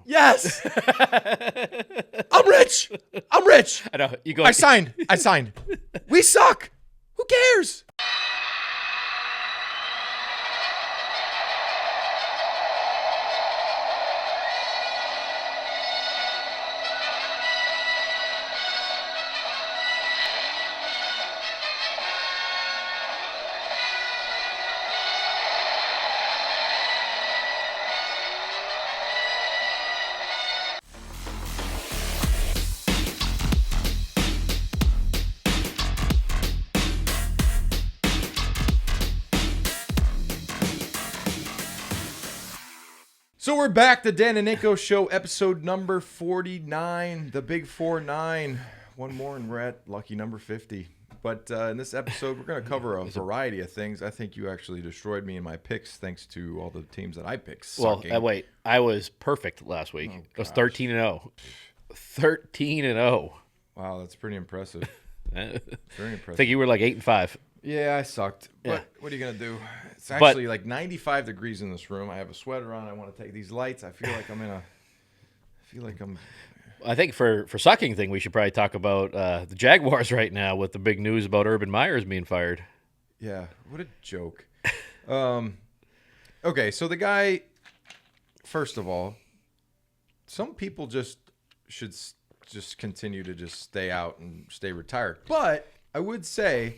Yes. I'm rich. I'm rich. I know. You go. I signed. We suck. Who cares? So we're back, the Dan and Ninko Show, episode number 49, the big 4-9. One more and we're at lucky number 50. But in this episode, we're going to cover a variety of things. I think you actually destroyed me in my picks thanks to all the teams that I picked sucking. Well, wait. I was perfect last week. I was 13-0. 13-0. Wow, that's pretty impressive. Very impressive. I think you were like 8-5. Yeah, I sucked. But Yeah. what are you going to do? It's actually like 95 degrees in this room. I have a sweater on. I want to take these lights. I feel like I'm I think for sucking thing, we should probably talk about the Jaguars right now with the big news about Urban Meyer being fired. Yeah, what a joke. Okay, so the guy, first of all, some people just should just continue to just stay out and stay retired. But I would say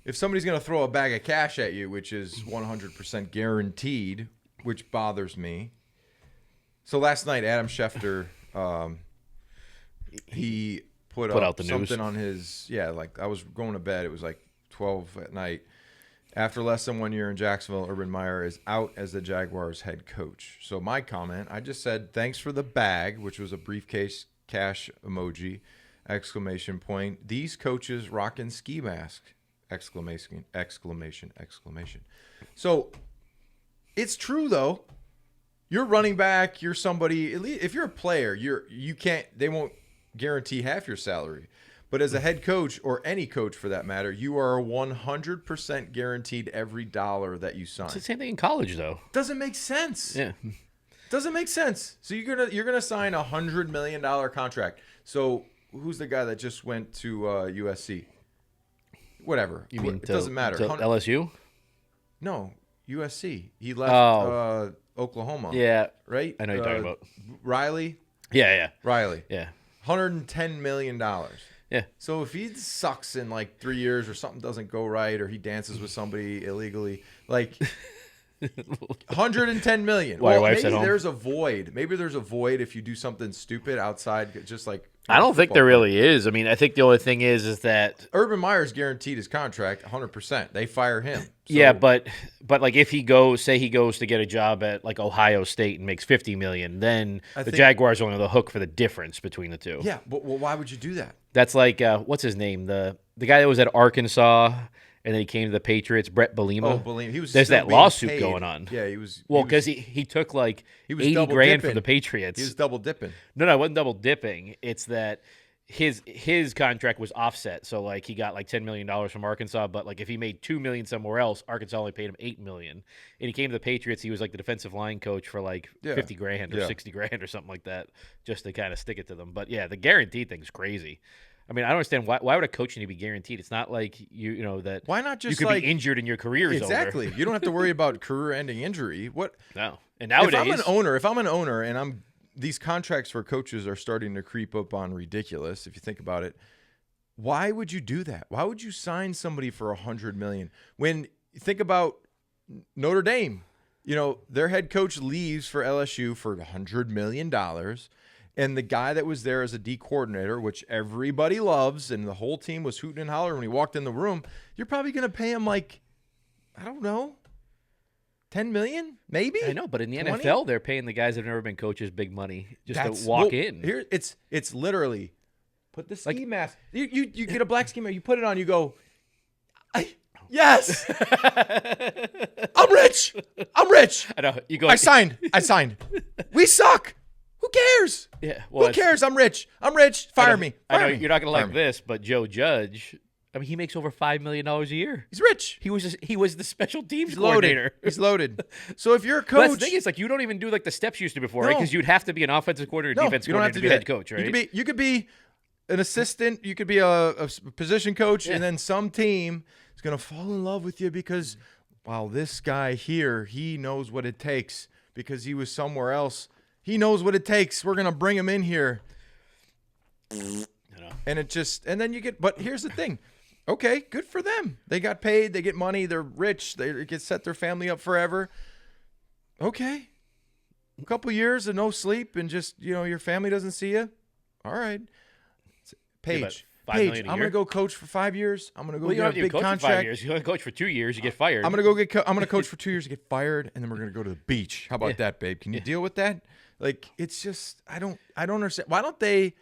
if somebody's going to throw a bag of cash at you, which is 100% guaranteed, which bothers me. So last night, Adam Schefter, he put up out the something news on his, like I was going to bed. It was like 12 at night. After less than 1 year in Jacksonville, Urban Meyer is out as the Jaguars head coach. So my comment, I just said, thanks for the bag, which was a briefcase cash emoji, exclamation point. These coaches rocking ski mask, exclamation. So it's true though. You're running back, you're somebody, at least if you're a player, they won't guarantee half your salary. But as a head coach, or any coach for that matter, you are 100% guaranteed every dollar that you sign. It's the same thing in college, though. Doesn't make sense. Yeah. Doesn't make sense. So you're gonna sign a $100 million contract. So who's the guy that just went to USC? Whatever. It doesn't matter. To LSU? No, USC. He left Oklahoma. Yeah. Right? I know you're talking about. Riley? Yeah. Riley. Yeah. $110 million. Yeah. So if he sucks in like 3 years or something doesn't go right or he dances with somebody illegally, like $110 million. While your wife's maybe at home. there's a void. Maybe there's a void if you do something stupid outside, just like I don't think there really is. I mean, I think the only thing is that Urban Meyer's guaranteed his contract 100%. They fire him. So, yeah, but like if he goes to get a job at like Ohio State and makes $50 million, then the Jaguars are on the hook for the difference between the two. Yeah, but why would you do that? That's like what's his name? The guy that was at Arkansas and then he came to the Patriots, Brett Belima. Oh, Belima. There's that lawsuit going on. Yeah, he was. Well, because he took like $80,000 from the Patriots. He was double dipping. No, it wasn't double dipping. It's that his contract was offset. So like he got like $10 million from Arkansas, but like if he made $2 million somewhere else, Arkansas only paid him $8 million. And he came to the Patriots. He was like the defensive line coach for like $50,000 or $60,000 or something like that, just to kind of stick it to them. But yeah, the guaranteed thing's crazy. I mean, I don't understand why would a coach need to be guaranteed? It's not like you know that. Why not just you could be injured and your career is exactly. over. You don't have to worry about career-ending injury. What? No. And nowadays, if I'm an owner and these contracts for coaches are starting to creep up on ridiculous. If you think about it, why would you do that? Why would you sign somebody for $100 million when you think about Notre Dame? You know, their head coach leaves for LSU for $100 million. And the guy that was there as a D coordinator, which everybody loves, and the whole team was hooting and hollering when he walked in the room, you're probably going to pay him like, I don't know, $10 million, maybe? I know, but in the 20? NFL, they're paying the guys that have never been coaches big money just to walk in. Here, it's literally, put the ski mask. You get a black ski mask, you put it on, you go, yes! I'm rich! I know. You go. I signed. We suck! Who cares? Yeah. Well, who cares? I'm rich. Fire me. I know you're not going to like this, but Joe Judge I mean, he makes over $5 million a year. He's rich. He was the special teams He's coordinator. loaded. He's loaded. So if you're a But coach, that's the thing is, like, you don't even do like the steps you used to before, right? No. Because you'd have to be an offensive coordinator, defense you don't have coordinator to to be do head coach, right? You could be an assistant. You could be a position coach, Yeah. and then some team is going to fall in love with you because, wow, this guy here, he knows what it takes because he was somewhere else. He knows what it takes. We're going to bring him in here. And then you get, but here's the thing. Okay, good for them. They got paid. They get money. They're rich. They get set their family up forever. Okay. A couple years of no sleep and just, your family doesn't see you. All right. Paige, $5 million a I'm year? going to go coach for 5 years. I'm going to go Well, you get don't a have to big coach contract. for 5 years. You only coach for 2 years. You get fired. I'm going to coach for 2 years to get fired, and then we're going to go to the beach. How about that, babe? Can you deal with that? Like, it's just, I don't understand. Why don't they?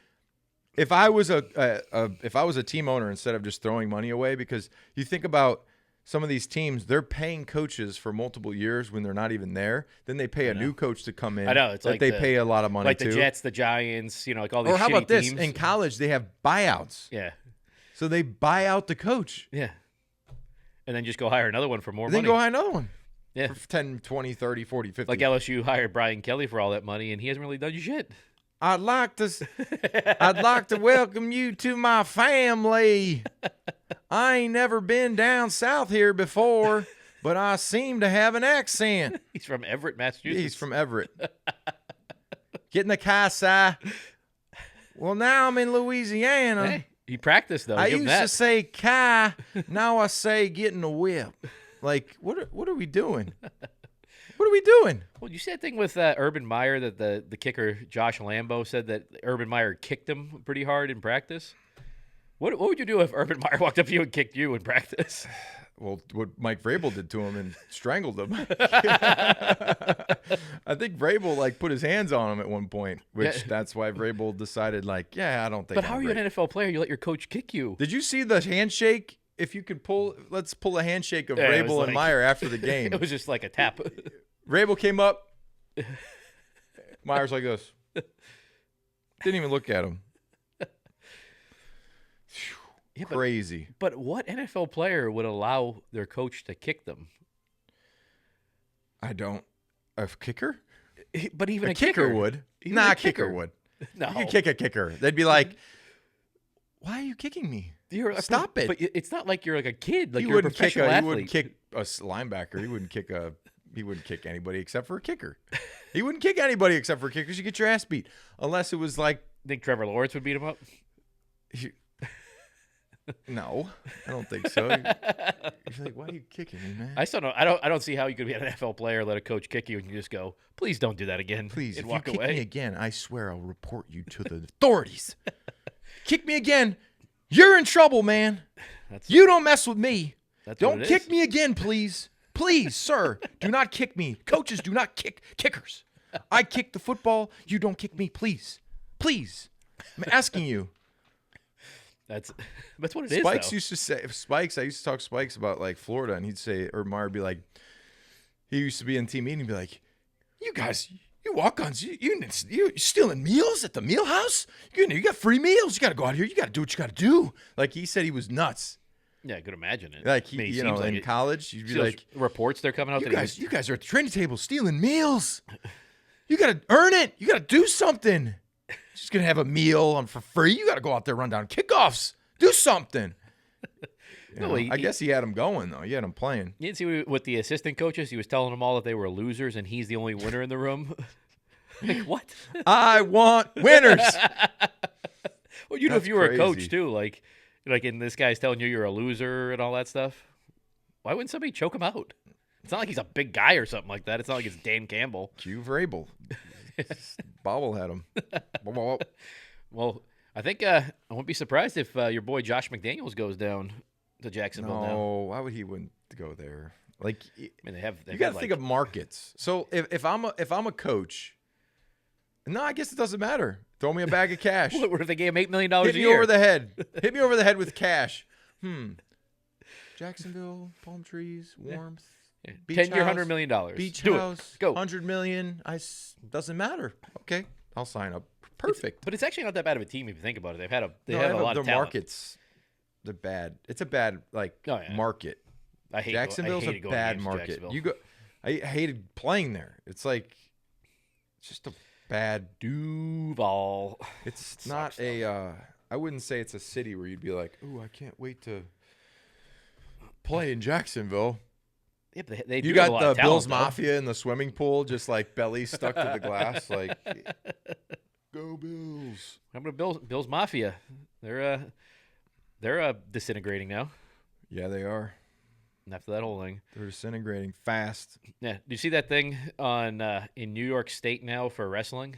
If I was a team owner, instead of just throwing money away, because you think about some of these teams, they're paying coaches for multiple years when they're not even there. Then they pay a new coach to come in. I know, it's that like they pay a lot of money like to. the Jets, the Giants, like all these. Or how shitty about this? teams. In college, they have buyouts. Yeah, So they buy out the coach. yeah, and then just go hire another one for more Then money. go hire another one. Yeah. For 10, 20, 30, 40, 50. Like LSU hired Brian Kelly for all that money, and he hasn't really done shit. I'd like to welcome you to my family. I ain't never been down south here before, but I seem to have an accent. He's from Everett, Massachusetts. He's from Everett. Get in the car, Si. Well, now I'm in Louisiana. Hey, he practiced though. I Give him used to that. say Kai. Now I say get in the whip. Like, what are we doing? What are we doing? Well, you see that thing with Urban Meyer that the kicker Josh Lambo said that Urban Meyer kicked him pretty hard in practice. What would you do if Urban Meyer walked up to you and kicked you in practice? Well, what Mike Vrabel did to him and strangled him. I think Vrabel put his hands on him at one point, which that's why Vrabel decided I don't think. But how are you an NFL player? You let your coach kick you? Did you see the handshake? If you could let's pull a handshake of Yeah, it Vrabel was and Meyer after the game. It was just like a tap. Vrabel came up. Meyer's like this. Didn't even look at him. Yeah, Crazy. But what NFL player would allow their coach to kick them? I don't. A kicker? But even A kicker would. Nah, a kicker would. No. You could kick a kicker. They'd be like, why are you kicking me? Stop it. But it's not like you're like a kid. Like He you're a wouldn't professional athlete. He wouldn't kick a linebacker. He wouldn't kick anybody except for a kicker. He wouldn't kick anybody except for kickers. You get your ass beat. Unless it was like, Think Trevor Lawrence would beat him up? no, I don't think so. You're like, why are you kicking me, man? I still don't. I don't see how you could be an NFL player, let a coach kick you, and you just go, "Please don't do that again." Please, and if walk you kick away. me again, I swear I'll report you to the authorities. Kick me again, you're in trouble, man. You don't mess with me. Don't kick me again, please. Please, sir, do not kick me. Coaches do not kick kickers. I kick the football. You don't kick me, please. Please. I'm asking you. That's what it is. Spikes though. used to say, I used to talk to Spikes about Florida, and he'd say, or Meyer would be like, he used to be in team meeting and be like, you guys, you walk-ons, you stealing meals at the meal house? You got free meals. You got to go out here. You got to do what you got to do. Like, he said he was nuts. Yeah, I could imagine it. Like, I mean, it seems like in college, you'd be like, reports they're coming out. you guys are at the training table stealing meals. You got to earn it. You got to do something. Just going to have a meal for free. You got to go out there, run down kickoffs. Do something. I guess he had him going, though. He had him playing. You didn't see with the assistant coaches? He was telling them all that they were losers, and he's the only winner in the room. Like, what? I want winners. Well, if you were a crazy. coach, too, like, and this guy's telling you you're a loser and all that stuff, why wouldn't somebody choke him out? It's not like he's a big guy or something like that. It's not like it's Dan Campbell. Q Vrabel. Bobblehead him. Well, I think I wouldn't be surprised if your boy Josh McDaniels goes down to Jacksonville now. No, why would he wouldn't go there? Like, I mean, they you got to think of markets. So if I'm a coach, no, I guess it doesn't matter. Throw me a bag of cash. What if they gave him $8 million a Hit me year? over the head. Hit me over the head with cash. Jacksonville, palm trees, warmth. Yeah. Beach 10-year, house, $100 million. Beach Do house, it. Go. $100 million. Doesn't matter. Okay, I'll sign up. Perfect. But it's actually not that bad of a team if you think about it. They have a No, lot of talent. the bad. It's a bad market. I hate Jacksonville's I hated a going bad games market. Jacksonville. I hated playing there. It's like just a bad. Duval. It's not a. I wouldn't say it's a city where you'd be like, "Ooh, I can't wait to play in Jacksonville." Yeah, but they You do have a got lot the of talent, Bills though. Mafia in the swimming pool, just like belly stuck to the glass, like go Bills. How about Bills Mafia? They're disintegrating now. Yeah, they are. After that whole thing, They're disintegrating fast. yeah. Do you see that thing on in New York State now for wrestling?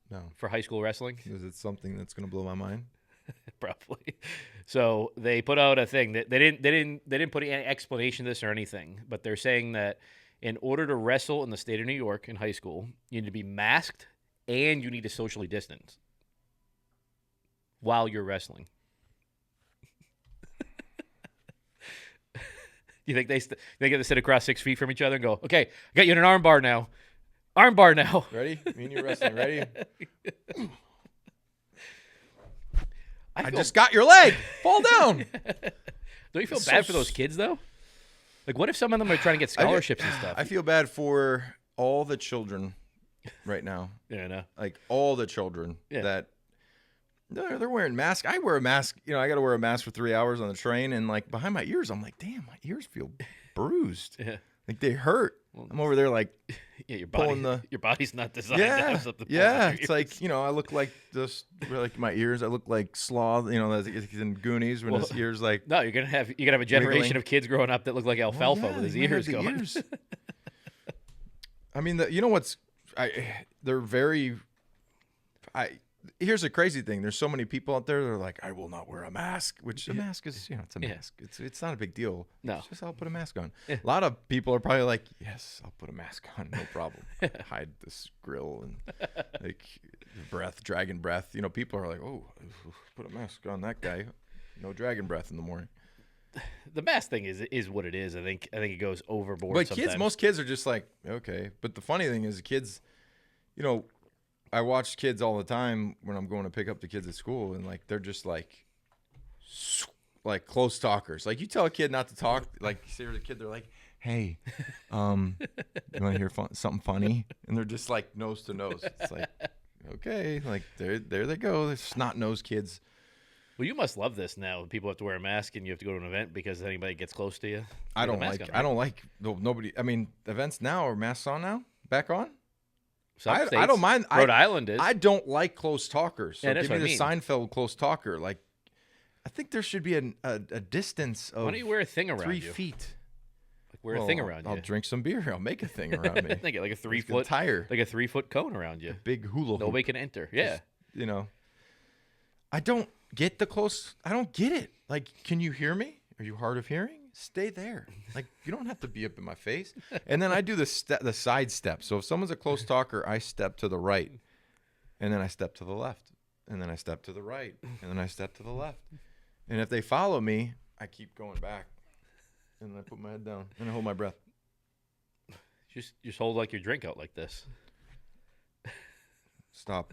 No, For high school wrestling? is it something that's going to blow my mind? Probably. So they put out a thing that they didn't put any explanation to this or anything, but they're saying that in order to wrestle in the state of New York in high school, you need to be masked and you need to socially distance while you're wrestling. You think they get to sit across 6 feet from each other and go, "Okay, I got you in an arm bar now. Arm bar now." Ready? Me and you wrestling. Ready? I just got your leg. Fall down. Don't you feel bad for those kids though? Like, what if some of them are trying to get scholarships and stuff? I feel bad for all the children right now. Yeah, I know. Like all the children that they're wearing masks. I wear a mask. You know, I got to wear a mask for 3 hours on the train, and like behind my ears, I'm like, damn, my ears feel bruised. Yeah. Like they hurt. I'm over there like, yeah, your body's not designed to have something. Yeah, it's like, you know, I look like this, like my ears. I look like Sloth. You know, in Goonies when his ears like. No, you're gonna have a generation wiggling. of kids growing up that look like alfalfa with his ears going. I mean, you know what's? They're very. Here's a crazy thing. There's so many people out there that are like, I will not wear a mask, which a mask is, you know, it's a mask. It's not a big deal. No. It's just I'll put a mask on. Yeah. A lot of people are probably like, yes, I'll put a mask on, no problem. Hide this grill and like breath, dragon breath. You know, people are like, oh, put a mask on that guy. No dragon breath in the morning. The mask thing is what it is. I think it goes overboard. But sometimes. most kids are just like, okay. But the funny thing is, kids, you know, I watch kids all the time when I'm going to pick up the kids at school, and like they're just like close talkers. Like you tell a kid not to talk, like you say to the kid, they're like, "Hey, you want to hear something funny?" And they're just like nose to nose. It's like, okay, like there they go. They're snot-nosed kids. Well, you must love this now. People have to wear a mask, and you have to go to an event because anybody gets close to you. I don't like nobody. I mean, events now are masks on now, back on. I don't mind. Rhode Island is. I don't like close talkers. So that's give me what the I mean. Seinfeld close talker. Like, I think there should be a distance of. Why don't you wear a thing around 3 you? feet? Like wear a thing around you. I'll drink some beer. I'll make a thing around me. Think like a 3 It's foot tire, like a 3 foot cone around you. big hula hoop. Nobody can enter. Yeah. Just, you know, I don't get the close. I don't get it. Like, can you hear me? Are you hard of hearing? Stay there. Like, you don't have to be up in my face. And then I do the side step. So if someone's a close talker, I step to the right, and then I step to the left, and then I step to the right, and then I step to the left. And if they follow me, I keep going back, and I put my head down and I hold my breath. Just hold like your drink out like this. Stop.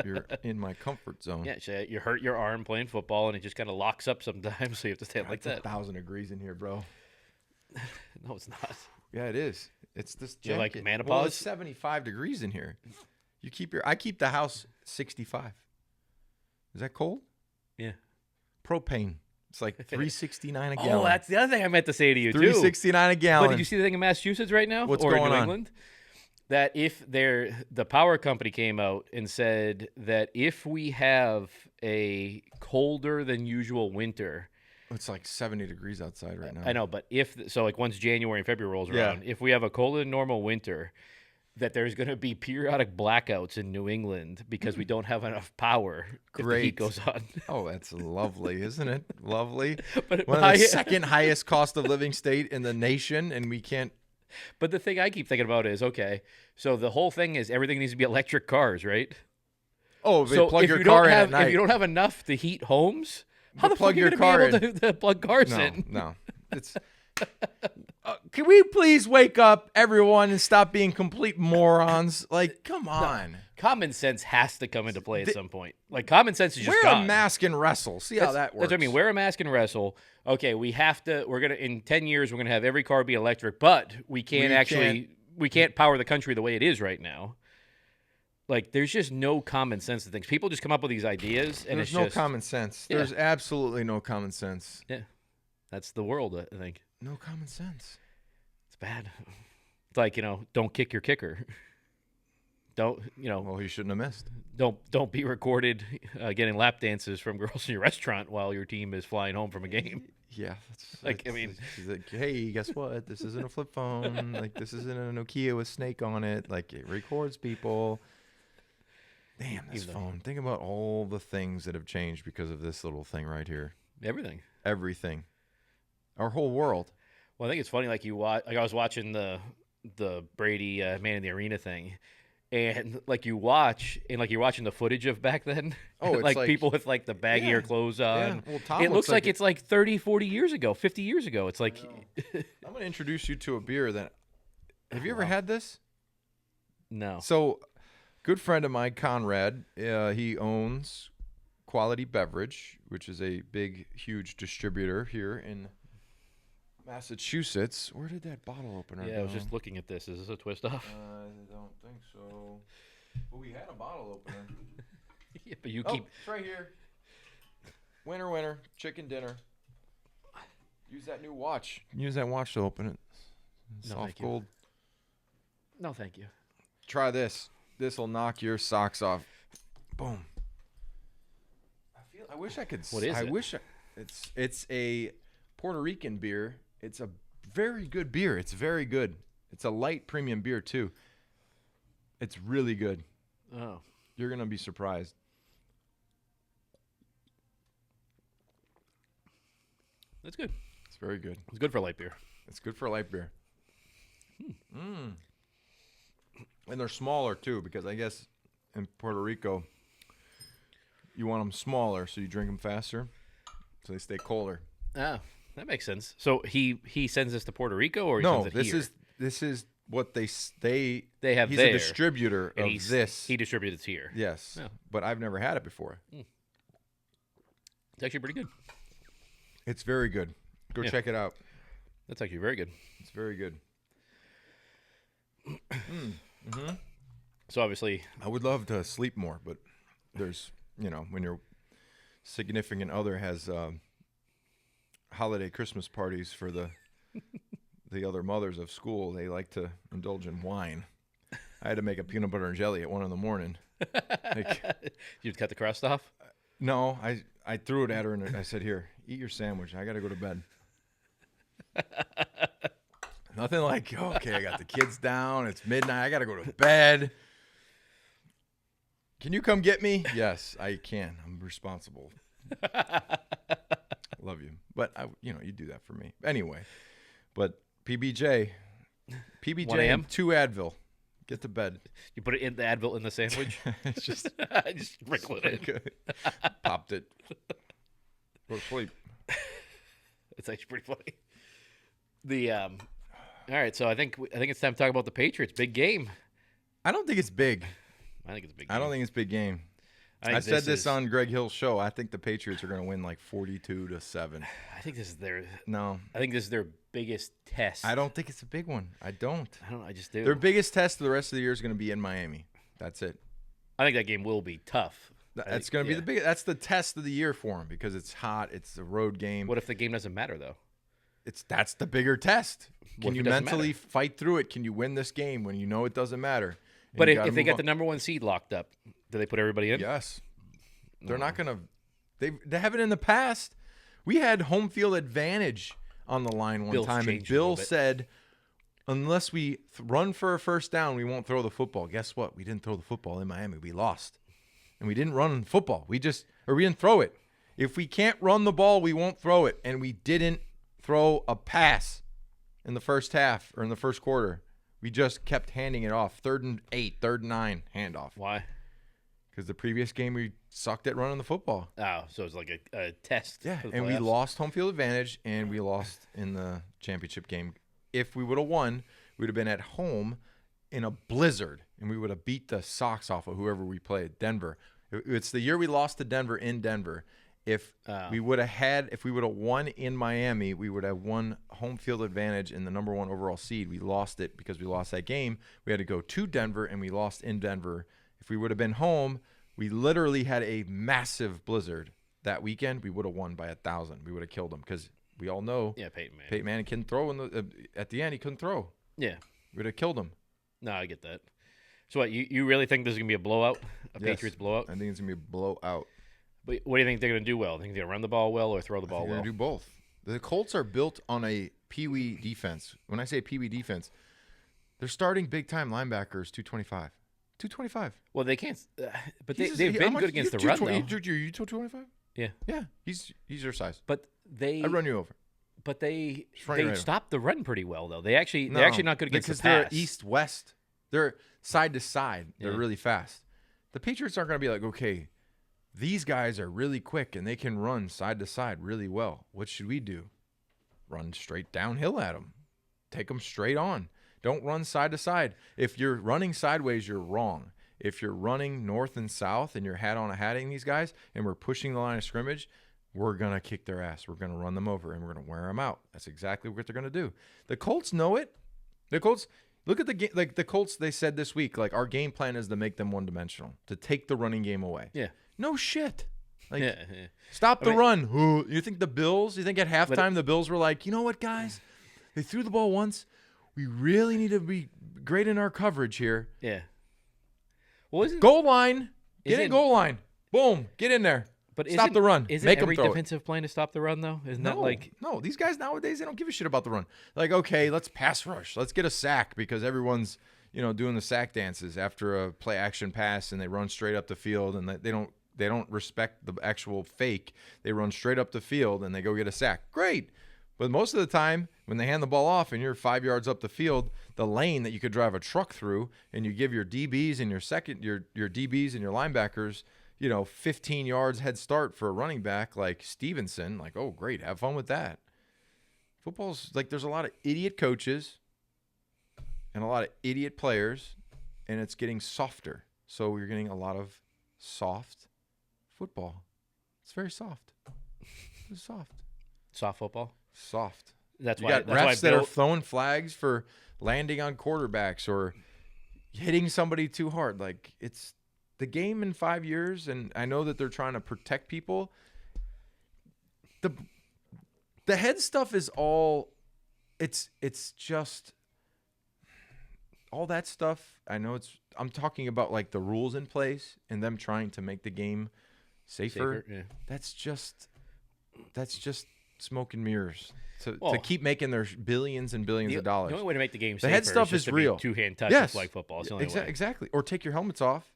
You're in my comfort zone. Yeah, so you hurt your arm playing football, and it just kind of locks up sometimes, so you have to stand like It's that. 1,000 degrees in here, bro. No, it's not. Yeah, it is. It's this You're like jacket. menopause? Well, it's 75 degrees in here. I keep the house 65. Is that cold? Yeah. Propane. It's like $3.69 a gallon. Oh, that's the other thing I meant to say to you, too. $3.69 a gallon. But did you see the thing in Massachusetts right now? What's or going in New on? England? That if the power company came out and said that if we have a colder than usual winter, It's like 70 degrees outside right now. I know, but like once January and February rolls around, if we have a colder than normal winter, that there's going to be periodic blackouts in New England because we don't have enough power if the heat goes on. Oh, that's lovely, isn't it? Lovely. But One of the second highest cost of living state in the nation, and we can't. But the thing I keep thinking about is, okay, so the whole thing is everything needs to be electric cars, right? Oh, they so plug if your you car don't in have, at night. if you don't have enough to heat homes, how the fuck plug are you your going car to be able to plug cars in? No, it's Can we please wake up, everyone, and stop being complete morons? Like, come on. No. Common sense has to come into play at some point. Like, common sense is just wear gone. a mask and wrestle. See how that works. That's what I mean. Wear a mask and wrestle. Okay, we're going to, in 10 years, we're going to have every car be electric, but we can't power the country the way it is right now. Like, there's just no common sense to things. People just come up with these ideas, and there's no common sense. Yeah. There's absolutely no common sense. Yeah. That's the world, I think. No common sense. It's bad. It's like, don't kick your kicker. Don't, Well, he shouldn't have missed. Don't be recorded getting lap dances from girls in your restaurant while your team is flying home from a game. Yeah. He's like, hey, guess what? This isn't a flip phone. Like, this isn't a Nokia with Snake on it. Like, it records people. Damn, this phone. Think about all the things that have changed because of this little thing right here. Everything. Our whole world. Well, I think it's funny. Like I was watching the Brady Man in the Arena thing, and you're watching the footage of back then. Oh, it's like people with like the baggier clothes on. Yeah. Well, Tom it looks like it's like 30, 40 years ago, 50 years ago. It's like I'm going to introduce you to a beer that. Have you ever had this? No. So, good friend of mine, Conrad. He owns Quality Beverage, which is a big, huge distributor here in Massachusetts. Where did that bottle opener go? I was just looking at this. Is this a twist off? I don't think so. But we had a bottle opener. Yeah, but you keep. It's right here. Winner, chicken dinner. Use that new watch. Use that watch to open it. Soft gold. No, thank you. Try this. This will knock your socks off. Boom. I wish I could. What is it? It's a Puerto Rican beer. It's a very good beer. It's very good. It's a light premium beer too. It's really good. Oh. You're going to be surprised. That's good. It's very good. It's good for light beer. It's good for light beer. And they're smaller too, because I guess in Puerto Rico you want them smaller so you drink them faster, so they stay colder. Oh, that makes sense. So he sends this to Puerto Rico, or no? Sends it here? This is what they have. He's there, a distributor and of this. He distributes here. Yes, Oh. but I've never had it before. It's actually pretty good. It's very good. Go check it out. That's actually very good. It's very good. So obviously, I would love to sleep more, but there's, when your significant other has holiday Christmas parties for the other mothers of school, they like to indulge in wine. I had to make a peanut butter and jelly at 1 a.m. You'd cut the crust off? No, I threw it at her and I said, "Here, eat your sandwich. I got to go to bed." Nothing like, okay, I got the kids down. It's midnight. I got to go to bed. Can you come get me? Yes, I can. I'm responsible. Love you. But, you do that for me. Anyway, but PBJ and 2 Advil. Get to bed. You put it in the Advil in the sandwich? It's just sprinkle it in. Popped it. Go to sleep. It's actually pretty funny. All right, so I think it's time to talk about the Patriots. Big game. I don't think it's big. I think it's a big game. I don't think it's a big game. I said this on Greg Hill's show. I think the Patriots are going to win like 42-7. I think this is their biggest test. I don't think it's a big one. I just do. Their biggest test of the rest of the year is going to be in Miami. That's it. I think that game will be tough. That's going to be the biggest. That's the test of the year for them because it's hot. It's a road game. What if the game doesn't matter though? That's the bigger test. Can you mentally fight through it? Can you win this game when you know it doesn't matter? But if they got the number 1 seed locked up, do they put everybody in? Yes. They're not going to. They haven't in the past. We had home field advantage on the line one time, and Bill said, unless we run for a first down, we won't throw the football. Guess what? We didn't throw the football in Miami. We lost. And we didn't run football. We didn't throw it. If we can't run the ball, we won't throw it. And we didn't throw a pass in the first half or in the first quarter. We just kept handing it off. 3rd and 8, 3rd and 9, handoff. Why? because the previous game we sucked at running the football. Oh, so it's like a test. Yeah, for the and we playoffs. lost home field advantage, and we lost in the championship game. If we would have won, we would have been at home in a blizzard, and we would have beat the socks off of whoever we played, Denver. It's the year we lost to Denver in Denver. If we would have won in Miami, we would have won home field advantage in the number 1 overall seed. We lost it because we lost that game. We had to go to Denver, and we lost in Denver. If we would have been home, we literally had a massive blizzard that weekend. We would have won by 1,000. We would have killed them because we all know Peyton Manning couldn't throw at the end. He couldn't throw. Yeah, we would have killed him. No, I get that. So what, you really think this is going to be a blowout, Patriots blowout? I think it's going to be a blowout. But what do you think they're going to do well? Think they're going to run the ball well or throw the ball well? They're going to do both. The Colts are built on a peewee defense. When I say peewee defense, they're starting big-time linebackers 225. 225. Well, they can't. But they've been good against the run, though. You 225? Yeah. Yeah, he's your size. But I'd run you over. But they right stopped the run pretty well, though. They're actually not good against the pass. They're east-west. They're side to side. They're really fast. The Patriots aren't going to be like, okay, these guys are really quick and they can run side to side really well. What should we do? Run straight downhill at them. Take them straight on. Don't run side to side. If you're running sideways, you're wrong. If you're running north and south and you're hat-on-a-hatting these guys and we're pushing the line of scrimmage, we're going to kick their ass. We're going to run them over and we're going to wear them out. That's exactly what they're going to do. The Colts know it. The Colts, look at the Colts, they said this week, like, our game plan is to make them one-dimensional, to take the running game away. Yeah. No shit. Like, stop the run. Ooh, you think at halftime the Bills were like, you know what, guys? They threw the ball once. We really need to be great in our coverage here. Yeah. Well, goal line. Get in goal line. Boom. Get in there. But stop the run. Isn't Make every them throw defensive plan to stop the run, though? Isn't that like... No, these guys nowadays, they don't give a shit about the run. Like, okay, let's pass rush. Let's get a sack because everyone's, doing the sack dances after a play action pass and they run straight up the field and they don't respect the actual fake. They run straight up the field and they go get a sack. Great. But most of the time, when they hand the ball off and you're 5 yards up the field, the lane that you could drive a truck through, and you give your DBs and your DBs and your linebackers, 15 yards head start for a running back like Stevenson, like, oh, great, have fun with that. Football's like, there's a lot of idiot coaches and a lot of idiot players, and it's getting softer. So you're getting a lot of soft football. It's very soft. It's soft. Soft football? Soft. That's you why got refs that are throwing flags for landing on quarterbacks or hitting somebody too hard. Like, it's the game in 5 years, and I know that they're trying to protect people. The head stuff is all it's just all that stuff. I know I'm talking about like the rules in place and them trying to make the game safer. Yeah. That's just smoke and mirrors to keep making their billions and billions of dollars. The only way to make the game the safer head stuff is is real. Two-hand touch in flag football. It's the only way. Exactly. Or take your helmets off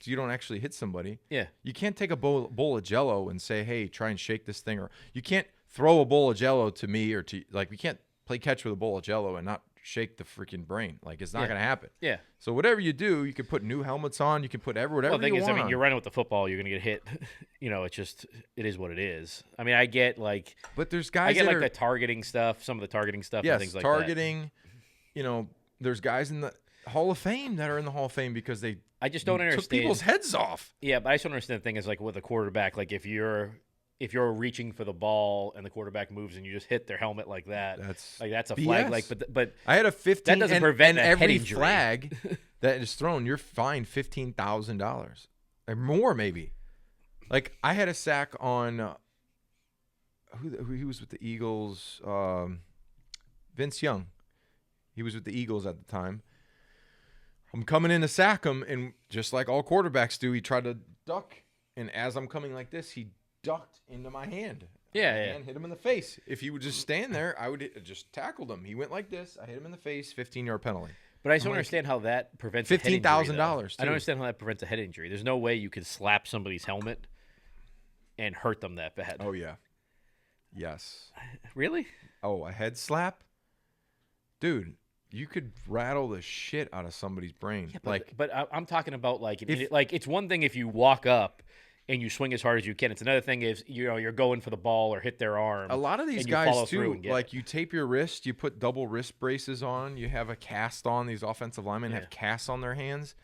so you don't actually hit somebody. Yeah. You can't take a bowl of Jell-O and say, hey, try and shake this thing. Or you can't throw a bowl of Jell-O to me or to, like, we can't play catch with a bowl of Jell-O and not shake the freaking brain. Like, it's not going to happen. Yeah. So whatever you do, you can put new helmets on. You can put whatever the thing you want. I mean, you're running with the football, you're going to get hit. It is what it is. I mean, I get like, but there's guys the targeting stuff, some of the targeting stuff, and things like that. Targeting. There's guys in the Hall of Fame that are in the Hall of Fame because they I just don't understand took people's heads off. Yeah, but I just don't understand the thing is like with a quarterback, like if you're reaching for the ball and the quarterback moves and you just hit their helmet like that, that's a BS. flag. Like, but I had a 15. That doesn't prevent and a every head injury. flag that is thrown, you're fined $15,000 or more, maybe. Like I had a sack on who he was with the Eagles, Vince Young. He was with the Eagles at the time. I'm coming in to sack him, and just like all quarterbacks do, he tried to duck. And as I'm coming like this, he ducked into my hand. And hit him in the face. If he would just stand there, I would just tackled him. He went like this. I hit him in the face. 15-yard penalty. But I just don't understand how that prevents $15,000. I don't understand how that prevents a head injury. There's no way you could slap somebody's helmet and hurt them that bad. Oh yeah. Yes. Really? Oh, a head slap, dude. you could rattle the shit out of somebody's brain. Yeah, but I'm talking about it's one thing if you walk up and you swing as hard as you can. It's another thing if you're going for the ball or hit their arm. A lot of these guys too, like you tape your wrist, you put double wrist braces on, you have a cast on. These offensive linemen have casts on their hands.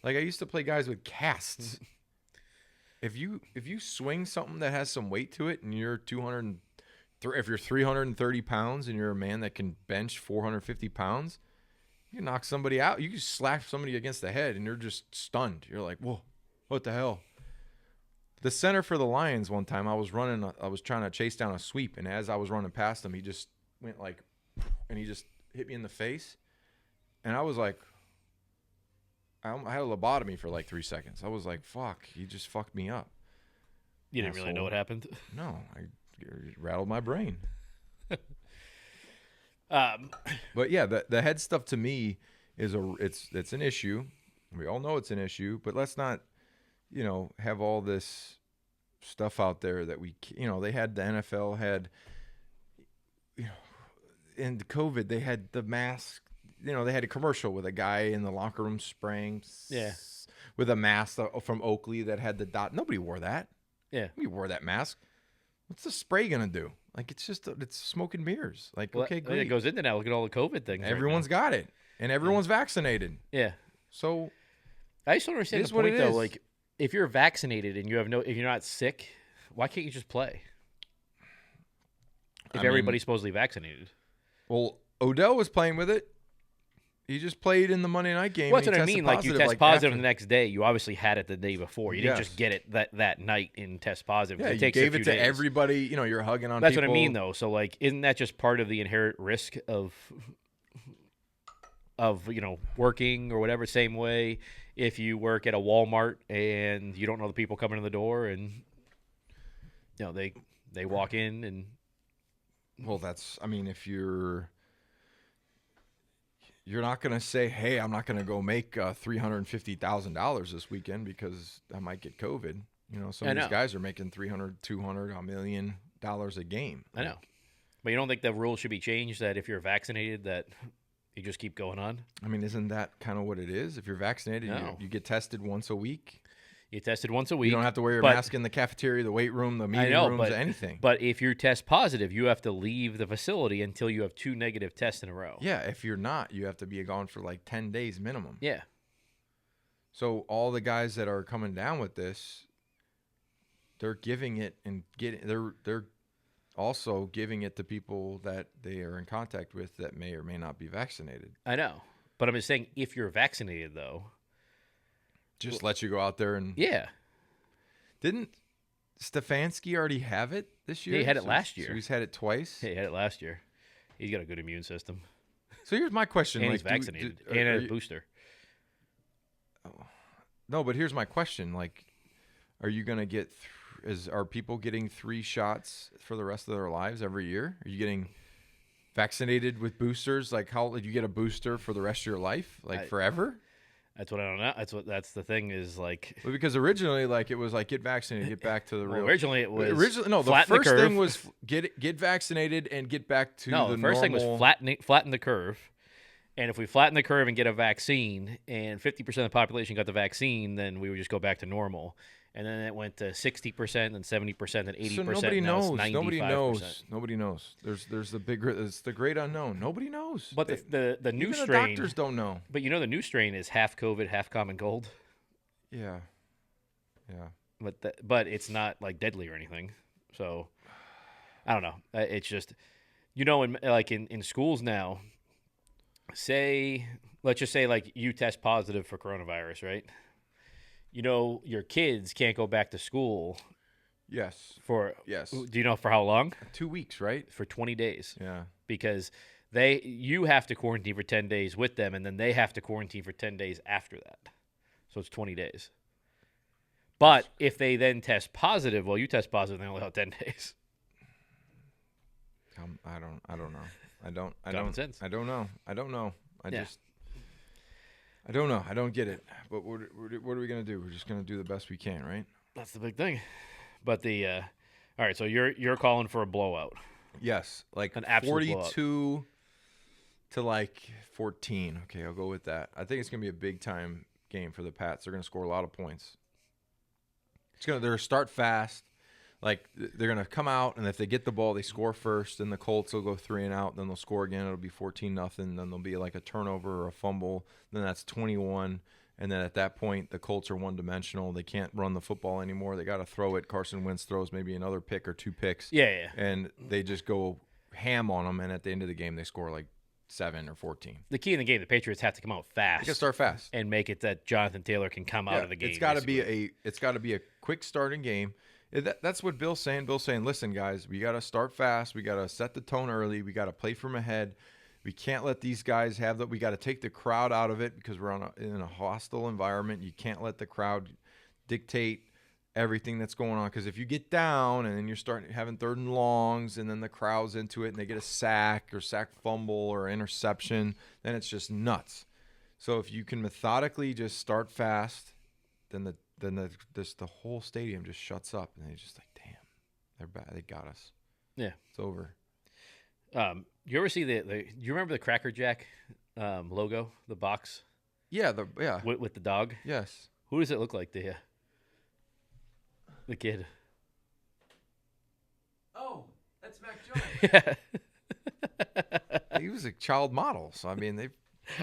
Like I used to play guys with casts. If you swing something that has some weight to it, and you're if you're 330 pounds and you're a man that can bench 450 pounds, you can knock somebody out. You can slap somebody against the head, and you're just stunned. You're like, whoa, what the hell? The center for the Lions one time, I was trying to chase down a sweep, and as I was running past him, he just went like, and he just hit me in the face, and I was like, I had a lobotomy for like 3 seconds. I was like, fuck, he just fucked me up. You didn't really know what happened? No, it rattled my brain. But yeah, the head stuff to me is it's an issue. We all know it's an issue, but let's not, have all this stuff out there that they had the NFL had, in COVID they had the mask. They had a commercial with a guy in the locker room spraying with a mask from Oakley that had the dot. Nobody wore that. Yeah. Nobody wore that mask. What's the spray going to do? Like, it's smoke and mirrors. Like, okay, great. It goes into now. Look at all the COVID things. Everyone's got it. And everyone's vaccinated. Yeah. So, I just don't understand the point, though. Like, if you're vaccinated and if you're not sick, why can't you just play? If everybody's supposedly vaccinated. Well, Odell was playing with it. He just played in the Monday night game. Well, that's what I mean. Like, you test positive the next day. You obviously had it the day before. You didn't just get it that night and test positive. Yeah, you gave it to everybody. You're hugging on people. That's what I mean, though. So, like, isn't that just part of the inherent risk of working or whatever? Same way if you work at a Walmart and you don't know the people coming in the door and, they walk in and. Well, if you're not going to say, hey, I'm not going to go make $350,000 this weekend because I might get COVID. Some of these guys are making $300, $200, $1 million a game. I know. But you don't think the rule should be changed that if you're vaccinated that you just keep going on? I mean, isn't that kind of what it is? If you're vaccinated, you get tested once a week. You tested once a week. You don't have to wear your mask in the cafeteria, the weight room, the meeting rooms, anything. But if you test positive, you have to leave the facility until you have 2 negative tests in a row. Yeah, if you're not, you have to be gone for like 10 days minimum. Yeah. So all the guys that are coming down with this, they're giving it and they're also giving it to people that they are in contact with that may or may not be vaccinated. I know. But I'm just saying, if you're vaccinated, though. Just let you go out there and... Yeah. Didn't Stefanski already have it this year? Yeah, he had it last year. So he's had it twice? Yeah, he had it last year. He's got a good immune system. So here's my question. And he's vaccinated. And a booster. No, but here's my question. Like, are you going to get... Are people getting 3 shots for the rest of their lives every year? Are you getting vaccinated with boosters? Like, how did you get a booster for the rest of your life? Like, forever? That's what I don't know. That's the thing is like. Well, because originally, like, it was like get vaccinated, get back to the real. Originally, it was. The first thing was get vaccinated and get back to the normal. No, the first thing was flatten the curve, and if we flatten the curve and get a vaccine, and 50% of the population got the vaccine, then we would just go back to normal. And then it went to 60%, and 70%, and 80%. So nobody knows. Nobody 95%. knows. Nobody knows. There's it's the great unknown. Nobody knows. But the new even strain. The doctors don't know. But the new strain is half COVID, half common cold. Yeah. Yeah. But it's not like deadly or anything. So I don't know. It's just in schools now. Let's just say like you test positive for coronavirus, right? Your kids can't go back to school. Yes. Yes. Do you know for how long? 2 weeks, right? For 20 days. Yeah. Because you have to quarantine for 10 days with them, and then they have to quarantine for 10 days after that. So it's 20 days. But if they then test positive, you test positive, they only have 10 days. I don't know. Common sense. I don't know. I don't know. I don't know. I don't get it. But what are we going to do? We're just going to do the best we can, right? That's the big thing. But all right, so you're calling for a blowout. Yes, like an absolute 42. to like 14. Okay, I'll go with that. I think it's going to be a big time game for the Pats. They're going to score a lot of points. They're going to start fast. Like, they're going to come out, and if they get the ball, they score first. Then the Colts will go 3 and out. Then they'll score again. It'll be 14-0. Then there'll be like a turnover or a fumble. Then that's 21. And then at that point, the Colts are one-dimensional. They can't run the football anymore. They got to throw it. Carson Wentz throws maybe another pick or 2 picks. Yeah. And they just go ham on them. And at the end of the game, they score like 7 or 14. The key in the game, the Patriots have to come out fast. They got to start fast and make it that Jonathan Taylor can come out of the game. It's got to be a quick starting game. That's what Bill's saying. Bill's saying, listen, guys, we got to start fast. We got to set the tone early. We got to play from ahead. We can't let these guys have that. We got to take the crowd out of it because we're in a hostile environment. You can't let the crowd dictate everything that's going on, because if you get down and then you're starting having 3rd and longs and then the crowd's into it and they get a sack fumble or interception, then it's just nuts. So if you can methodically just start fast, then the whole stadium just shuts up and they just like, damn, they're bad. They got us. Yeah, it's over. You ever see you remember the Cracker Jack logo, the box? Yeah, with the dog. Yes. Who does it look like to you? The kid. Oh, that's Mac Jones. Yeah. He was a child model, so I mean,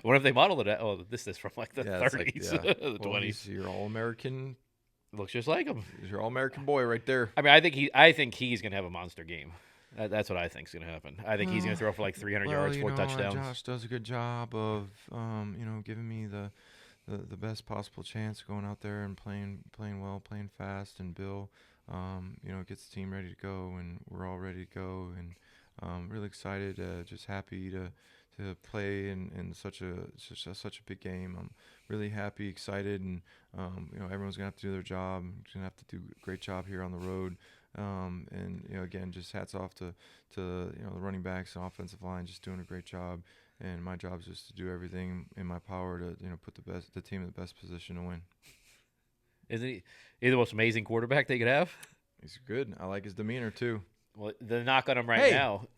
what if they modeled it? Oh, this is from like the 30s, like, the 20s. You're all-American. Looks just like him. He's your all-American boy right there. I mean, I think he's gonna have a monster game. That's what I think is gonna happen. I think he's gonna throw for like 300 yards, 4 touchdowns. Josh does a good job of, giving me the best possible chance going out there and playing well, playing fast. And Bill, gets the team ready to go, and we're all ready to go. And really excited, just happy to play in such a big game. I'm really happy, excited, and everyone's gonna have to do their job. Gonna have to do a great job here on the road. And again, just hats off to the running backs and offensive line, just doing a great job. And my job is just to do everything in my power to put the team in the best position to win. Isn't he the most amazing quarterback they could have? He's good. I like his demeanor too. Well, the knock on him right now.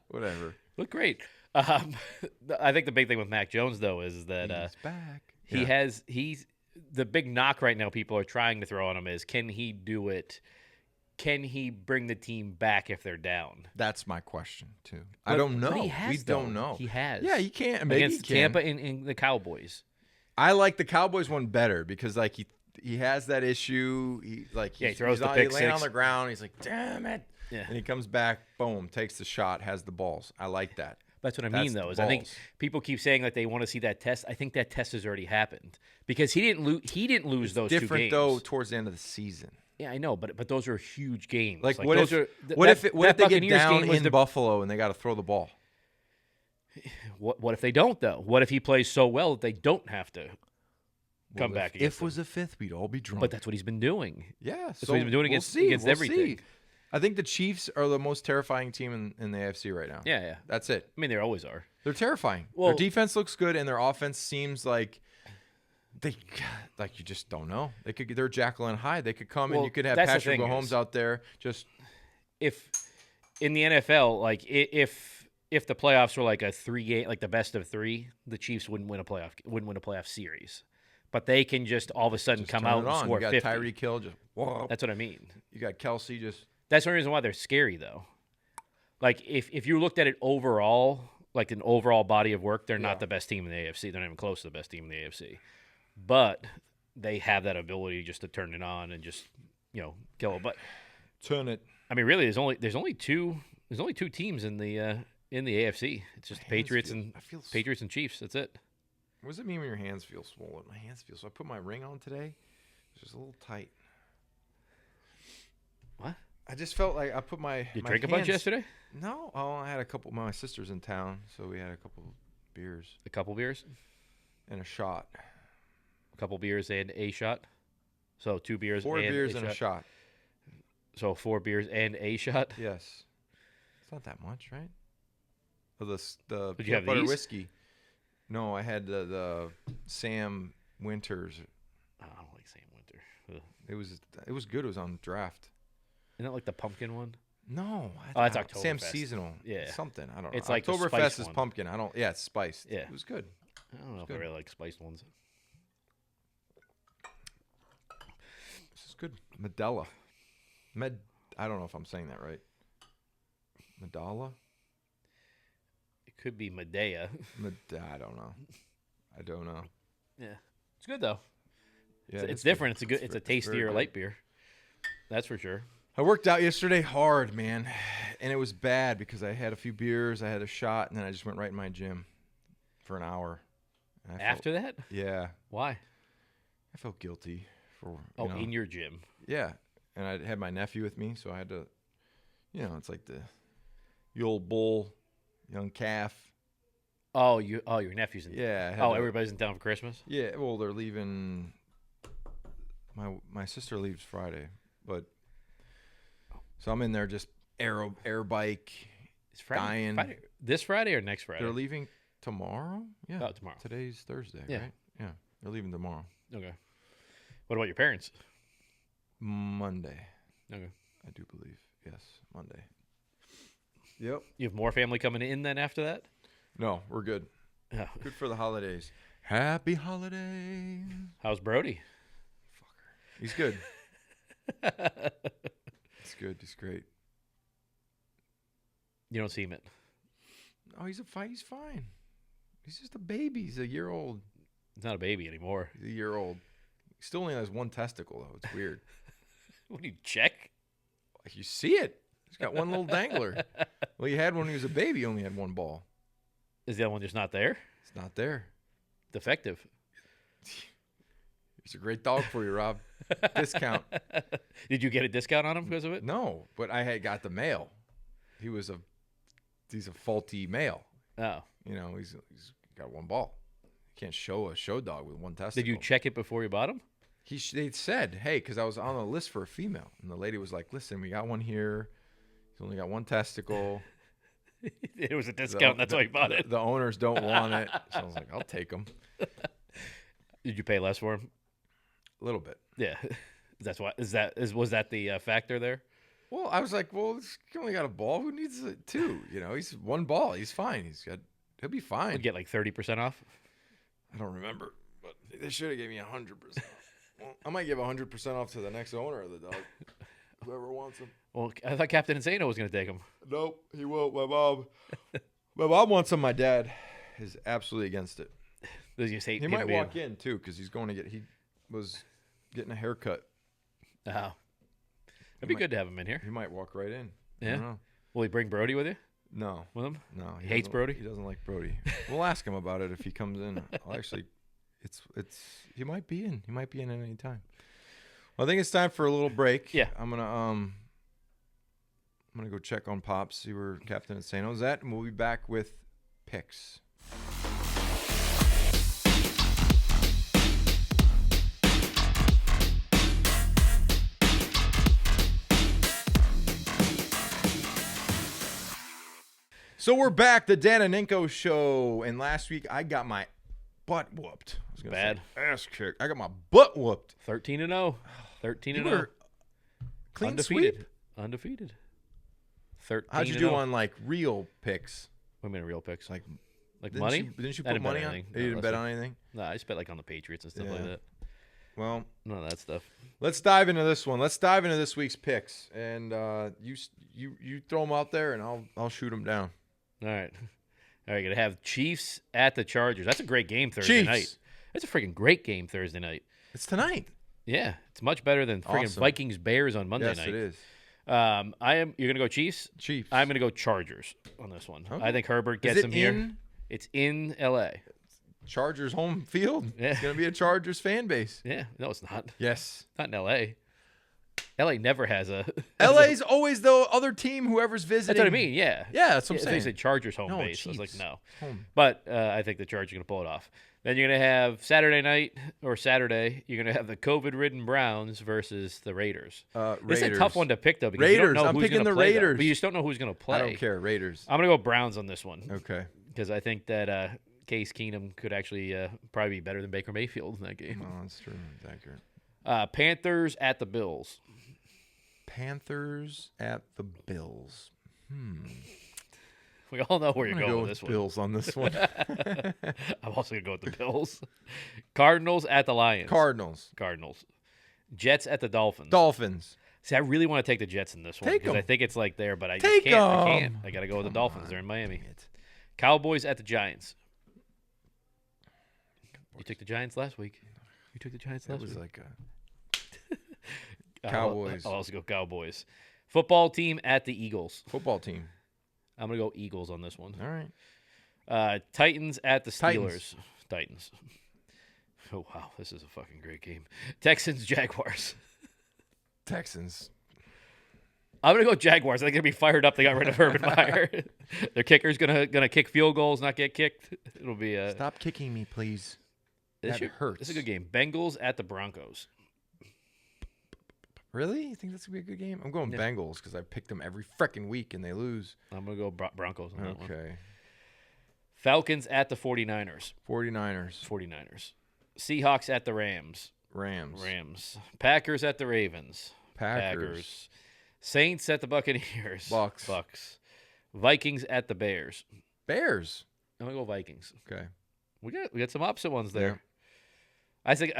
Whatever. Look great. I think the big thing with Mac Jones though is that he's back. He's the big knock right now. People are trying to throw on him is, can he do it? Can he bring the team back if they're down? That's my question too. I don't know. We don't know. He has. Yeah, he can't. Maybe against he can. Tampa and the Cowboys. I like the Cowboys one better because like he has that issue. He throws the pick he's laying six. on the ground. He's like, damn it. Yeah. And he comes back, boom, takes the shot, has the balls. I like that. That's what I mean, though. Is I think people keep saying like they want to see that test. I think that test has already happened because he didn't lose. He didn't lose those 2 games. Different though towards the end of the season. Yeah, I know, but those are huge games. What if they get down in Buffalo and they got to throw the ball? What if they don't though? What if he plays so well that they don't have to come back? If was the 5th, we'd all be drunk. But that's what he's been doing. Yeah, that's what he's been doing against everything. See. I think the Chiefs are the most terrifying team in the AFC right now. Yeah. That's it. I mean, they always are. They're terrifying. Well, their defense looks good, and their offense seems like you just don't know. They're Jekyll and Hyde. They could come and you could have Patrick Mahomes out there just. If in the NFL, like if the playoffs were like a 3-game, like the best of 3, the Chiefs wouldn't win a playoff series. But they can just all of a sudden come out and score 50. You got Tyreek Hill just. Whoa. That's what I mean. You got Kelsey just. That's the reason why they're scary, though. Like, if you looked at it overall, like an overall body of work, they're not the best team in the AFC. They're not even close to the best team in the AFC. But they have that ability just to turn it on and just, kill it. But turn it. I mean, really, there's only two teams in the AFC. It's just the Patriots and Chiefs. That's it. What does it mean when your hands feel swollen? My hands feel so. I put my ring on today. It's just a little tight. What? I just felt like I put my. You my drink hands, a bunch yesterday? No. Oh, I had a couple. My sister's in town, so we had a couple beers. A couple beers? And a shot. A couple beers and a shot? So 2 beers 4 and beers a and shot. a shot. So 4 beers and a shot? Yes. It's not that much, right? Oh, the Did you have butter these? whiskey. No, I had the Sam Winters. I don't like Sam Winter. Ugh. It was good. It was on draft. Isn't that like the pumpkin one? No. Oh, that's Sam's Oktoberfest. seasonal. Yeah. Something. I don't know. It's like the Oktoberfest spiced is one. pumpkin. Yeah, it's spiced. Yeah. It was good. I don't know if I really like spiced ones. This is good. Medela. I don't know if I'm saying that right. Medalla? It could be Medea. I don't know. Yeah. It's good though. Yeah, It's different. It's a tastier light beer. That's for sure. I worked out yesterday hard, man. And it was bad because I had a few beers, I had a shot, and then I just went right in my gym for an hour. After that? Yeah. Why? I felt guilty for in your gym. Yeah. And I had my nephew with me, so I had to, it's like the old bull, young calf. Oh, your nephew's in town. Yeah. Everybody's in town for Christmas? Yeah, well, they're leaving. My sister leaves Friday, but so I'm in there just air bike. It's Friday. This Friday or next Friday? They're leaving tomorrow? Yeah. Oh, tomorrow. Today's Thursday, Yeah. right? Yeah. They're leaving tomorrow. Okay. What about your parents? Monday. Okay. I do believe. Yes, Monday. Yep. You have more family coming in then after that? No, we're good. Oh. Good for the holidays. Happy holidays. How's Brody? Fucker. He's good. He's good. He's great. You don't seem it. Oh, he's fine. He's just a baby. He's a year old. He's not a baby anymore. He's a year old. He still only has one testicle, though. It's weird. What do you check? You see it. He's got one little dangler. Well, he had when he was a baby. He only had one ball. Is the other one just not there? It's not there. Defective. He's a great dog for you, Rob. Discount. Did you get a discount on him because of it? No, but I had got the male. He's a faulty male. Oh. He's got one ball. You can't show a show dog with one testicle. Did you check it before you bought him? They said, hey, because I was on a list for a female, and the lady was like, listen, we got one here. He's only got one testicle. It was a discount. That's why you bought it. The owners don't want it. So I was like, I'll take them. Did you pay less for him? A little bit. Yeah. That's why. Was that the factor there? Well, I was like, he only got a ball. Who needs two? He's one ball. He's fine. He'll be fine. Would get like 30% off? I don't remember, but they should have gave me 100%. Well, I might give 100% off to the next owner of the dog. Whoever wants him. Well, I thought Captain Insano was going to take him. Nope, he won't. My mom wants him. My dad is absolutely against it. Does he say he might walk in too because he was getting a haircut. Oh, it'd be good to have him in here. He might walk right in. Yeah. I don't know. Will he bring Brody with you? No. With him? No. He hates Brody. He doesn't like Brody. We'll ask him about it if he comes in. He might be in. He might be in at any time. Well, I think it's time for a little break. Yeah. I'm gonna go check on Pops, see where Captain Insano's at, and we'll be back with picks. So we're back, the Dan and Ninko Show, and last week I got my butt whooped. I was gonna Bad. say ass kicked. I got my butt whooped. 13-0. 13-0. Clean Undefeated. sweep. Undefeated. 13. How'd you do on like real picks? What do you mean real picks? Like money? Didn't you I put money on? anything. You didn't bet on anything? No, I just bet like on the Patriots and stuff like that. Well, None of that stuff. let's dive into this one. Let's dive into this week's picks, and you throw them out there, and I'll shoot them down. All right. Gonna have Chiefs at the Chargers. That's a great game Thursday Chiefs. night. That's a freaking great game Thursday night. It's tonight. Yeah, it's much better than freaking Awesome. Vikings Bears on Monday Yes, night. it is. You're gonna go Chiefs. Chiefs. I'm gonna go Chargers on this one. Okay. I think Herbert gets Is it them here. in It's in L.A. Chargers home field? Yeah. It's gonna be a Chargers fan base. Yeah, no, it's not. Yes. Not in L.A. L.A. never has a. LA's always the other team, whoever's visiting. That's what I mean. Yeah. Yeah, that's what I'm They saying. said Chargers home No, base. I was like, Chiefs. no. Home. But I think the Chargers are going to pull it off. Then you're going to have Saturday night or Saturday. You're going to have the COVID-ridden Browns versus the Raiders. Raiders. It's a tough one to pick though because you don't Raiders. know I'm who's picking going to the play. Raiders. But you just don't know who's going to play. I don't care. Raiders. I'm going to go Browns on this one. Okay. Because I think that Case Keenum could actually probably be better than Baker Mayfield in that game. Oh, that's true. That's accurate. Panthers at the Bills. Panthers at the Bills. We all know where I'm you're gonna going go with with this one. Bills on this one. I'm also going to go with the Bills. Cardinals at the Lions. Cardinals. Jets at the Dolphins. Dolphins. See, I really want to take the Jets in this one Take because I 'em. think it's like there, but I Take just can't. I 'em. can't. I got to go with the Come Dolphins. on. They're in Miami. Dang it. Cowboys at the Giants. You took the Giants last week. That was like a I'll Cowboys. also go Cowboys. Football team at the Eagles. Football team. I'm going to go Eagles on this one. All right. Titans at the Steelers. Titans. Oh, wow. This is a fucking great game. Texans, Jaguars. Texans. I'm going to go Jaguars. They're going to be fired up. They got rid of Urban Meyer. Their kicker's gonna kick field goals, not get kicked. It'll be Stop kicking me, please. That hurts. It's a good game. Bengals at the Broncos. Really? You think that's going to be a good game? I'm going Bengals because I picked them every freaking week and they lose. I'm going to go Broncos on that one. Okay. Falcons at the 49ers. 49ers. Seahawks at the Rams. Rams. Packers at the Ravens. Packers. Saints at the Buccaneers. Bucks. Vikings at the Bears. Bears. I'm going to go Vikings. Okay. We got some opposite ones there. Yeah. I think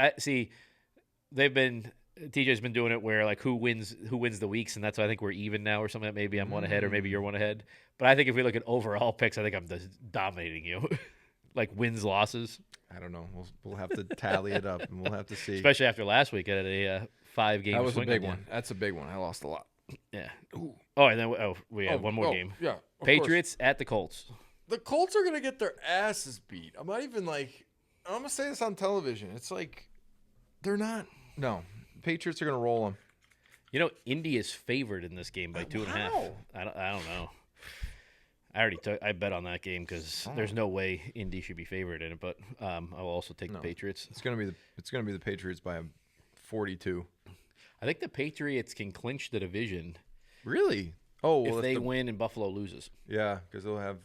TJ's been doing it where like who wins the weeks, and that's why I think we're even now or something. Maybe I'm one ahead or maybe you're one ahead. But I think if we look at overall picks, I think I'm just dominating you. Like wins, losses. I don't know. We'll have to tally it up and we'll have to see. Especially after last week at a 5-game That was a swing big on you. one. That's a big one. I lost a lot. Yeah. Ooh. Oh, and then we have one more game. Yeah. Patriots at the Colts. The Colts are going to get their asses beat. I'm not even like, I'm going to say this on television. It's like, they're not. No. Patriots are going to roll them. You know, Indy is favored in this game by 2.5. I don't know. I bet on that game because there's no way Indy should be favored in it. But I will also take the Patriots. It's gonna be the Patriots by 42. I think the Patriots can clinch the division. Really? Oh, well, if they win and Buffalo loses. Yeah, because they'll have.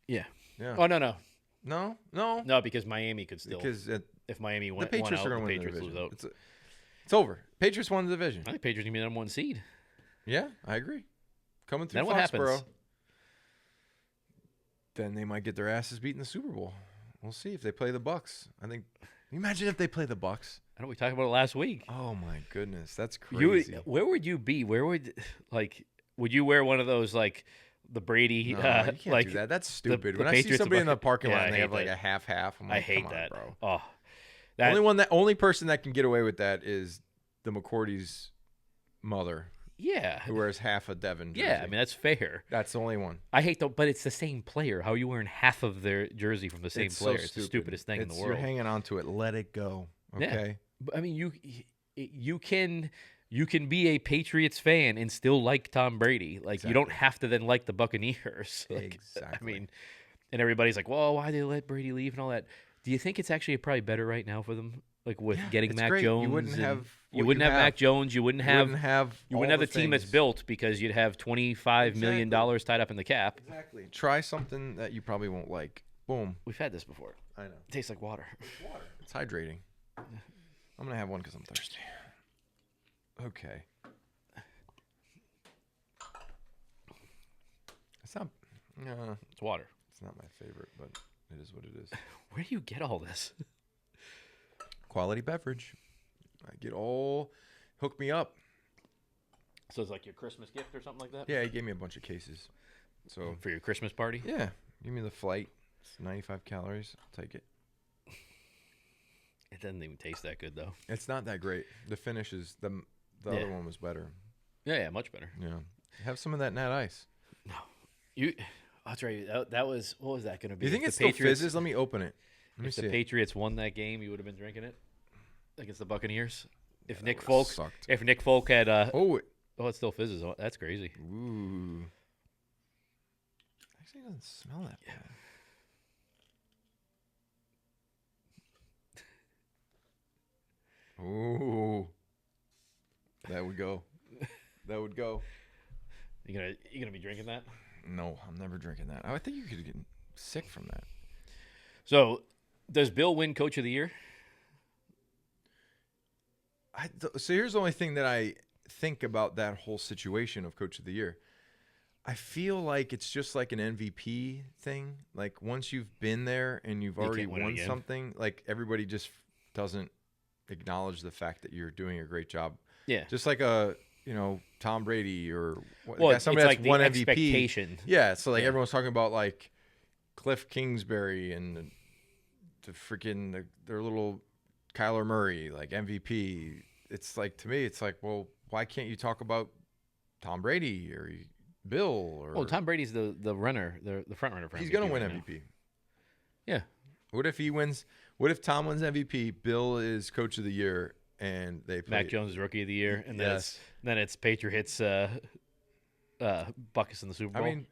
Yeah. Yeah. Oh no. No, because Miami could still. Because if Miami the won Patriots out, are going to the win the Patriots division. lose out. It's over. Patriots won the division. I think Patriots can be the number one seed. Yeah, I agree. Coming through Then what Foxborough. happens? Then they might get their asses beat in the Super Bowl. We'll see if they play the Bucks. I think. Imagine if they play the Bucks. I know we talked about it last week. Oh my goodness, that's crazy. Where would you be? Would you wear one of those like the Brady? No, you can't like do that. That's stupid. the when I see Patriots somebody in the bucket- parking lot Yeah, and I they have hate like that. a half, I'm like, I hate come on, that, bro. Oh, Only person that can get away with that is the McCourty's mother, yeah, who wears half a Devon jersey. yeah. I mean that's fair. That's the only one. I hate but it's the same player. How are you wearing half of their jersey from the same It's so player? It's the stupid. stupidest thing in the world. You're hanging on to it. Let it go. Okay. I mean, you can be a Patriots fan and still like Tom Brady. Like you don't have to then like the Buccaneers. Like, Exactly. I mean, and everybody's like, "Well, why did they let Brady leave and all that?" Do you think it's actually probably better right now for them? Like with getting it's Mac great. Jones, You wouldn't have. you wouldn't have Mac Jones. You wouldn't have the team that's things. built because you'd have $25 million tied up in the cap. Exactly. Try something that you probably won't like. Boom. We've had this before. I know. It tastes like water. It's hydrating. I'm gonna have one because I'm thirsty. Okay. It's not. No, It's water. it's not my favorite, but it is what it is. Where do you get all this? Quality beverage. I get all. Hook me up. So it's like your Christmas gift or something like that? Yeah, he gave me a bunch of cases. So For your Christmas party? yeah, give me the flight. It's 95 calories. I'll take it. It doesn't even taste that good though. It's not that great. The finish is the other one was better. Yeah, much better. Yeah. Have some of that Nat Ice. That's right. That was what was that going to be? You think If it the still Patriots, fizzes? Let me open it. Let me If see. the Patriots won that game, you would have been drinking it against the Buccaneers. If that Nick would've Folk, sucked. if Nick Folk had, Oh, it still fizzes. Oh, that's crazy. ooh. Actually, it doesn't smell that bad. Ooh. That would go. That would go. You gonna be drinking that? No, I'm never drinking that. I think you could get sick from that. So, does Bill win Coach of the Year? So here's the only thing that think about that whole situation of Coach of the Year, I feel like it's just like an MVP thing. Like once you've been there and you've already won something, like everybody just doesn't acknowledge the fact that you're doing a great job. Yeah. Just like Tom Brady or somebody that's won MVP. Expectation. Yeah. So like everyone's talking about like Cliff Kingsbury and the freaking their little Kyler Murray, like MVP. It's like, to me, it's like, well, why can't you talk about Tom Brady or Bill? Or Tom Brady's the runner, the front runner for MVP. He's going to win MVP. Yeah. What if he wins? What if Tom wins MVP? Bill is Coach of the Year, and they play Mac Jones is Rookie of the Year, and then it's Patriots Buckus in the Super Bowl. I mean,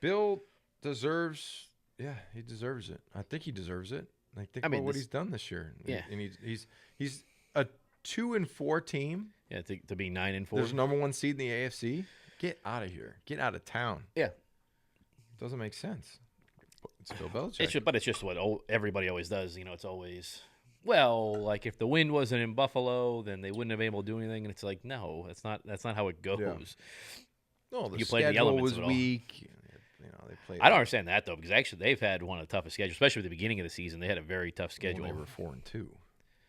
Bill deserves. Yeah, he deserves it. I think he deserves it. Like think about what he's done this year. Yeah, and he's a 2-4 team. Yeah, to be 9-4. There's number 1 seed in the AFC. Get out of here. Get out of town. Yeah, doesn't make sense. It's Bill Belichick. But it's just what everybody always does. It's always, well, like if the wind wasn't in Buffalo, then they wouldn't have been able to do anything. And it's like, no, that's not how it goes. Yeah. No, you played the elements was weak. They played. I don't understand that though, because actually they've had one of the toughest schedules, especially at the beginning of the season. They had a very tough schedule. Well, they were 4-2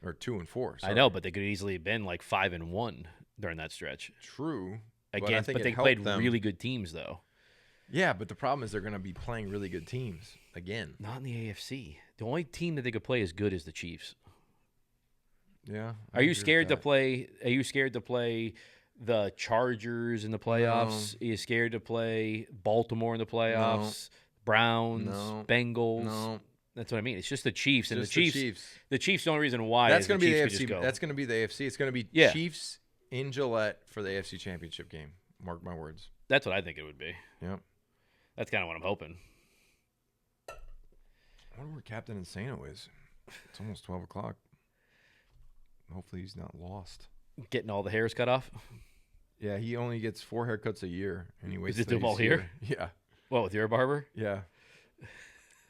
or 2-4. Sorry. I know, but they could easily have been like 5-1 during that stretch. True. But they played really good teams though. Yeah, but the problem is they're going to be playing really good teams again. Not in the AFC. The only team that they could play as good is the Chiefs. Yeah. Are you scared to play? Are you scared to play the Chargers in the playoffs? No. Are you scared to play Baltimore in the playoffs? No. Browns, Bengals. No. That's what I mean. It's just the Chiefs, and just the Chiefs. The Chiefs. The only reason why that's going to be the AFC. That's going to be the AFC. It's going to be Chiefs in Gillette for the AFC Championship game. Mark my words. That's what I think it would be. Yep. That's kind of what I'm hoping. I wonder where Captain Insano is. It's almost 12 o'clock. Hopefully he's not lost. Getting all the hairs cut off? Yeah, he only gets 4 haircuts a year, and he waits. Is it do all here? Yeah. Well, with your barber? Yeah.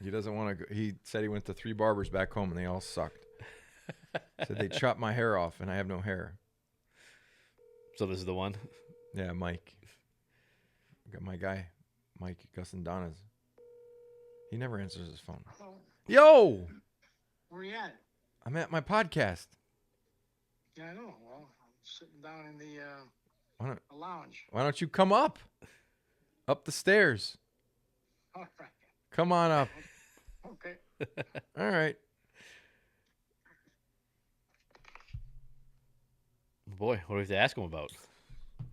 He doesn't want to go. He said he went to 3 barbers back home, and they all sucked. Said they chopped my hair off, and I have no hair. So this is the one? Yeah, Mike. Got my guy, Mike Gusandana's. He never answers his phone. Hello. Yo! Where you at? I'm at my podcast. Yeah, I know. Well, I'm sitting down in the lounge. Why don't you come up? Up the stairs. All right. Come on up. Okay. All right. Boy, what do we have to ask him about?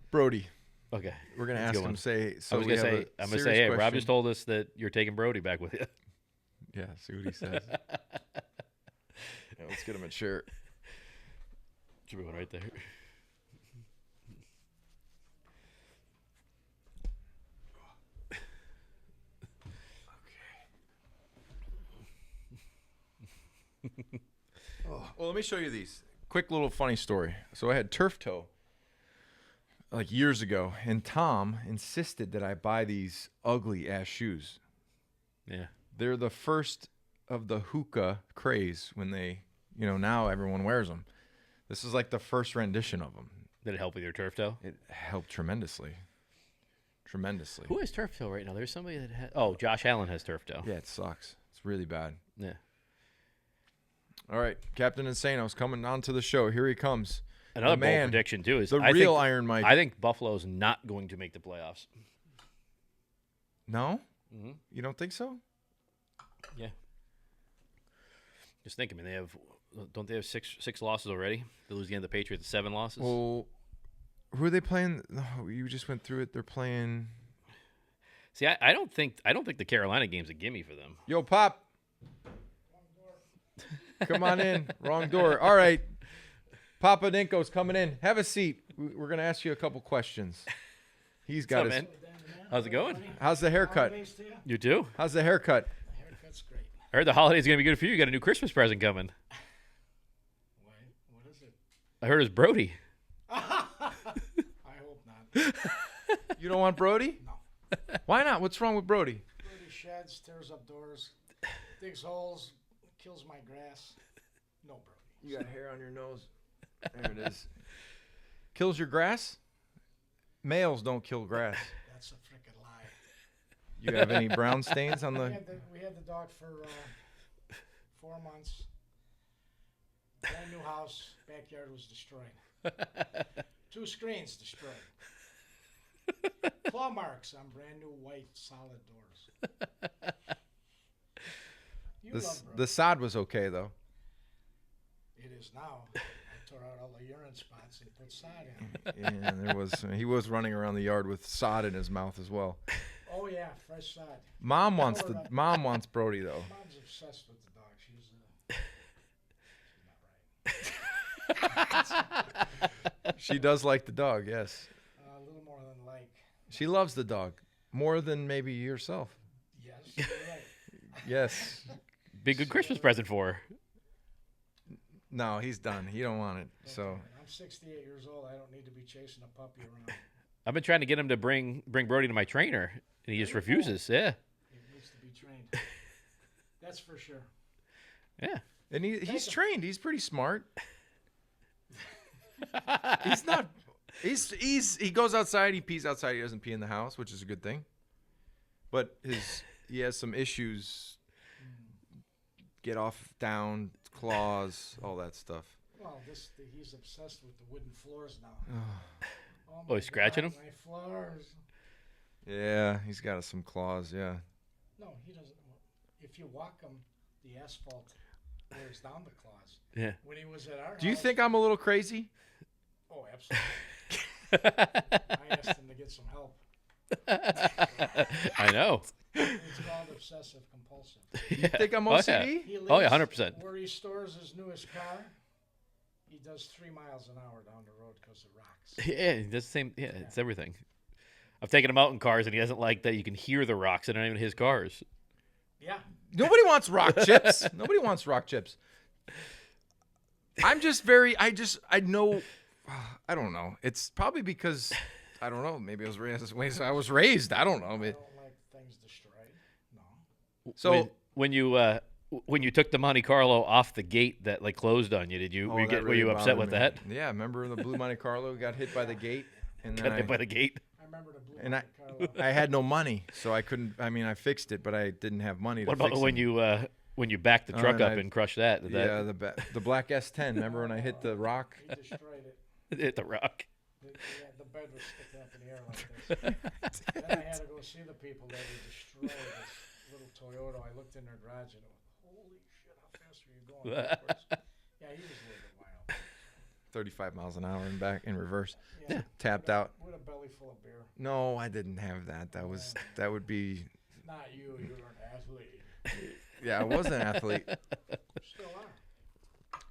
Brody. Okay. We're going to ask him, I'm going to say, hey, Rob just told us that you're taking Brody back with you. Yeah, see what he says. Yeah, let's get him a chair. Should be one right there. Okay. Well, let me show you these. Quick little funny story. So I had turf toe like years ago, and Tom insisted that I buy these ugly ass shoes. Yeah. They're the first of the hookah craze when they, now everyone wears them. This is like the first rendition of them. Did it help with your turf toe? It helped tremendously. Tremendously. Who has turf toe right now? There's somebody that has. Oh, Josh Allen has turf toe. Yeah, it sucks. It's really bad. Yeah. All right, Captain Insano's coming on to the show. Here he comes. Another bold prediction, too, is the real Iron Mike. I think Buffalo's not going to make the playoffs. No? Mm-hmm. You don't think so? Yeah. Just think, don't they have six losses already? They lose against the Patriots, 7 losses. Well, who are they playing? No, you just went through it. They're playing. See, I don't think the Carolina game's a gimme for them. Yo, Pop. Come on in. Wrong door. All right. Papa Ninko's coming in. Have a seat. We're going to ask you a couple questions. He's got his. How's it going? How's the haircut? You too? How's the haircut? The haircut's great. I heard the holiday's going to be good for you. You got a new Christmas present coming. What is it? I heard it's Brody. I hope not. You don't want Brody? No. Why not? What's wrong with Brody? Brody sheds, tears up doors, digs holes, kills my grass. No, Brody. You got hair on your nose. There it is. Kills your grass? Males don't kill grass. That's a freaking lie. You have any brown stains on the? We had the dog for 4 months. Brand new house. Backyard was destroyed. 2 screens destroyed. Claw marks on brand new white solid doors. The sod was okay though. It is now. I tore out all the urine spots and put sod in. Yeah, he was running around the yard with sod in his mouth as well. Oh yeah, fresh sod. Mom wants Brody though. Mom's obsessed with the dog. She's not right. She does like the dog, yes. A little more than like. She loves the dog more than maybe yourself. Yes, you're right. Yes. Be a good Christmas present for her. No, he's done. He don't want it. Okay. So I'm 68 years old. I don't need to be chasing a puppy around. I've been trying to get him to bring Brody to my trainer, and he just refuses. Yeah. He needs to be trained. That's for sure. Yeah. And he's trained. He's pretty smart. He's not. He goes outside. He pees outside. He doesn't pee in the house, which is a good thing. But he has some issues. Get off, down, claws, all that stuff. Well, he's obsessed with the wooden floors now. Oh, he's scratching them? My floors. Yeah, he's got some claws. Yeah. No, he doesn't. If you walk him, the asphalt wears down the claws. Yeah. When he was at our Do you house, think I'm a little crazy? Oh, absolutely. I asked him to get some help. I know. It's called obsessive compulsive. You think I'm OCD? Oh, yeah, 100%. Where he stores his newest car, he does 3 miles an hour down the road because of rocks. Yeah, he does the same. Yeah, it's everything. I've taken him out in cars, and he doesn't like that you can hear the rocks, and they're not even his cars. Yeah. Nobody wants rock chips. Nobody wants rock chips. I'm just very. I know. I don't know. It's probably because I don't know. Maybe I was raised the way I was raised. I don't know. I don't like things destroyed. No. So when you took the Monte Carlo off the gate that like closed on you, were you upset with that? Yeah, remember the blue Monte Carlo got hit by the gate, and then Got hit by the gate. I remember the blue and Monte Carlo. I had no money, so I couldn't. I mean, I fixed it, but I didn't have money to What fix about it. when you backed the truck and up I- and crushed that? Did Yeah, the black S10. Remember when I hit the rock? He destroyed it. that hit the rock? The bed was sticking up in the air like this. Then I had to go see the people that had destroyed this little Toyota. I looked in their garage and holy shit, how fast were you going? Of course. Yeah, he was a little bit wild. 35 miles an hour and back in reverse. Yeah. Tapped out. With a belly full of beer. No, I didn't have that. That would be. Not you. You were an athlete. Yeah, I was an athlete. Still are.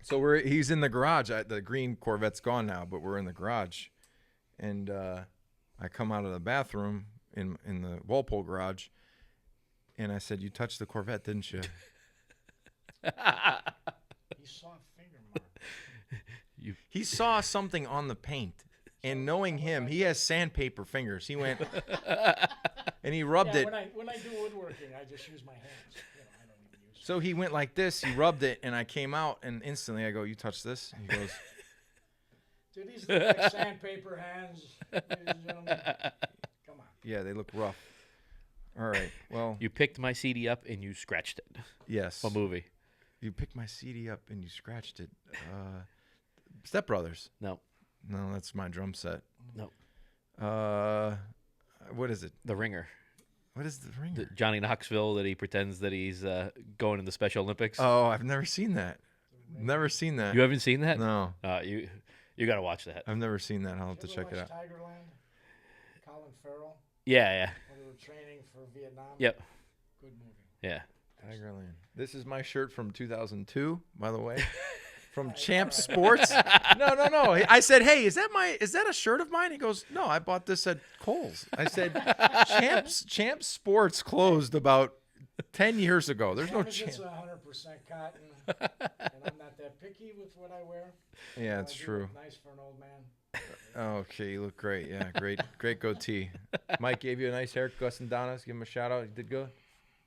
So he's in the garage. The green Corvette's gone now, but we're in the garage, and I come out of the bathroom in the Walpole garage, and I said, "You touched the Corvette, didn't you?" He saw a finger mark. He saw something on the paint, and knowing him, he has sandpaper fingers. He went and he rubbed it. When I do woodworking, I just use my hands. I don't even use. So he went like this. He rubbed it, and I came out, and instantly I go, "You touched this?" And he goes, Dude, these look like sandpaper hands, ladies and gentlemen. Come on. "Yeah, they look rough." All right. Well, You picked my CD up and you scratched it. yes. What movie? You picked my CD up and you scratched it. Step Brothers. No. No, that's my drum set. No. What is it? The Ringer. What is the ringer? Johnny Knoxville that he pretends that he's going in the Special Olympics. Oh, I've never seen that. Never seen that. You haven't seen that? No, You got to watch that. I've never seen that. I'll have to Did you check ever it out. watch Tigerland? Colin Farrell, Yeah. when they were training for Vietnam. Yep. Good movie. Yeah. Tigerland. This is my shirt from 2002, by the way, from Champ Sports. No. I said, "Hey, is that a shirt of mine?" He goes, "No, I bought this at Kohl's." I said, Champ Sports closed about 10 years ago. There's no It's chance. 100% cotton, and I'm not that picky with what I wear. Yeah, it's I do true. look nice for an old man. Okay, you look great. Yeah, great goatee. Mike gave you a nice haircut. Gus and Donna's, give him a shout out. You did good.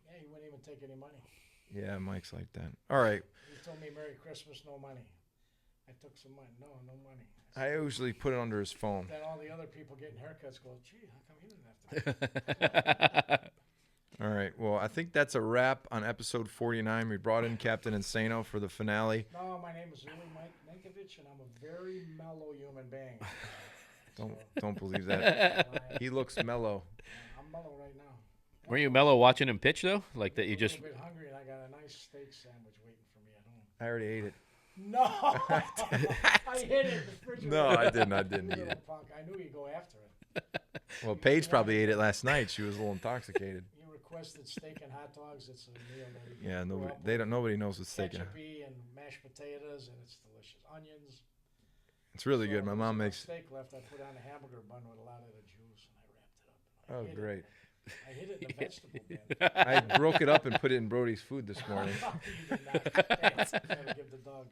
Yeah, he wouldn't even take any money. Yeah, Mike's like that. All right. He told me Merry Christmas, no money. I took some money. No money. I usually put it under his phone. Then all the other people getting haircuts go, gee, how come you didn't have to? All right. Well, I think that's a wrap on episode 49. We brought in Captain Insano for the finale. No, my name is really Mike Ninkovich, and I'm a very mellow human being. Don't believe that. He looks mellow. I'm mellow right now. Were you mellow watching him pitch though? Like that you just. I'm a bit hungry, and I got a nice steak sandwich waiting for me at home. I already ate it. No, I hit it in the refrigerator. No, I didn't eat Little it. punk. I knew you'd go after it. Well, Paige probably ate it last night. She was a little intoxicated. You requested steak and hot dogs. It's a meal that you Yeah, grew up with. nobody knows what's steak. Ketchup-y and mashed potatoes, and it's delicious. Onions. It's really So good. My there was mom enough makes. steak left. I put on a hamburger bun with a lot of the juice, and I wrapped it up. And I Oh, hid great. It. I hid it in the vegetable bin. I broke it up and put it in Brody's food this morning. You did not. Gotta give the dog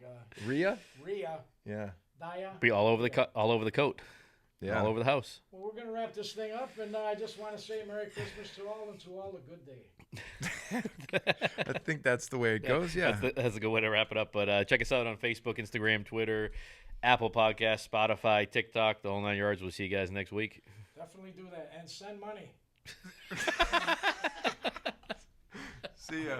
Rhea? Rhea, Yeah. Daya. Be all over the all over the coat, Yeah. all over the house. Well, we're gonna wrap this thing up, and I just want to say Merry Christmas to all, and to all a good day. I think that's the way it goes. Yeah. That's a good way to wrap it up. But check us out on Facebook, Instagram, Twitter, Apple Podcasts, Spotify, TikTok, the whole 9 yards. We'll see you guys next week. Definitely do that, and send money. See ya.